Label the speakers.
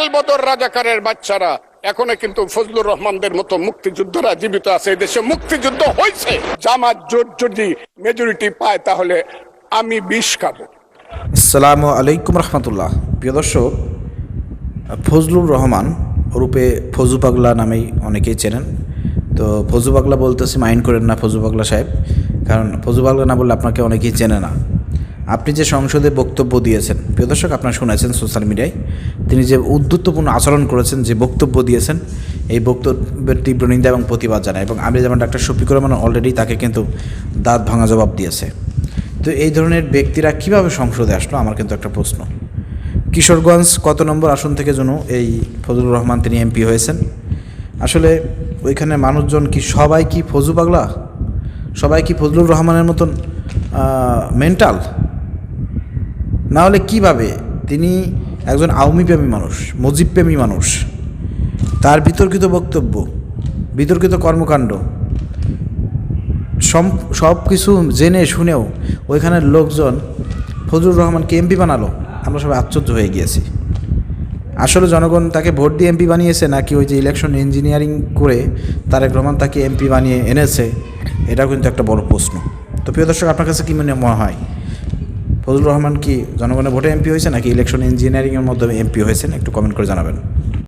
Speaker 1: আলবদর রাজাকারের বাচ্চারা এখনো কিন্তু ফজলুর রহমানদের মতো মুক্তিযোদ্ধারা জীবিত আছে। এই দেশে মুক্তিযুদ্ধ হয়েছে। জামাত জোট যদি মেজরিটি পায় তাহলে আমি বিষ খাবো।
Speaker 2: আসসালামু আলাইকুম রহমতুল্লাহ। প্রিয় দর্শক, ফজলুর রহমান রূপে ফজু পাগলা নামেই অনেকেই চেনেন। তো ফজু পাগলা বলতেছি, মাইন্ড করেন না ফজু পাগলা সাহেব, কারণ ফজু পাগলা না বললে আপনাকে অনেকেই চেনে না। আপনি যে সংসদে বক্তব্য দিয়েছেন, প্রিয় দর্শক, আপনারা শুনেছেন সোশ্যাল মিডিয়ায় তিনি যে উদ্ধত্তপূর্ণ আচরণ করেছেন, যে বক্তব্য দিয়েছেন, এই বক্তব্যের তীব্র নিন্দা এবং প্রতিবাদ জানায়। এবং আমি যেমন ডাক্তার শফিকুর রহমান অলরেডি তাকে কিন্তু দাঁত ভাঙা জবাব দিয়েছে। তো এই ধরনের ব্যক্তিরা কিভাবে সংসদে আসলো, আমার কিন্তু একটা প্রশ্ন। কিশোরগঞ্জ কত নম্বর আসন থেকে যেন এই ফজলুর রহমান তিনি এমপি হয়েছেন? আসলে ওইখানে মানুষজন কি সবাই কি ফজু পাগলা? সবাই কি ফজলুর রহমানের মতন মেন্টাল? না হলে কীভাবে তিনি একজন আওয়ামী প্রেমী মানুষ, মুজিব প্রেমী মানুষ, তার বিতর্কিত বক্তব্য, বিতর্কিত কর্মকাণ্ড সব কিছু জেনে শুনেও ওইখানের লোকজন ফজলুর রহমানকে এমপি বানালো? আমরা সবাই আশ্চর্য হয়ে গিয়েছি। আসলে জনগণ তাকে ভোট দিয়ে এমপি বানিয়েছে, নাকি ওই যে ইলেকশন ইঞ্জিনিয়ারিং করে তারেক রহমান তাকে এমপি বানিয়ে এনেছে? এটাও কিন্তু একটা বড় প্রশ্ন। তো প্রিয় দর্শক, আপনার কাছে কী মনে হয়, ফজলুর রহমান কি জনগণের ভোটে এমপি হয়েছে নাকি ইলেকশন ইঞ্জিনিয়ারিংয়ের মাধ্যমে এমপি হয়েছেন? একটু কমেন্ট করে জানাবেন।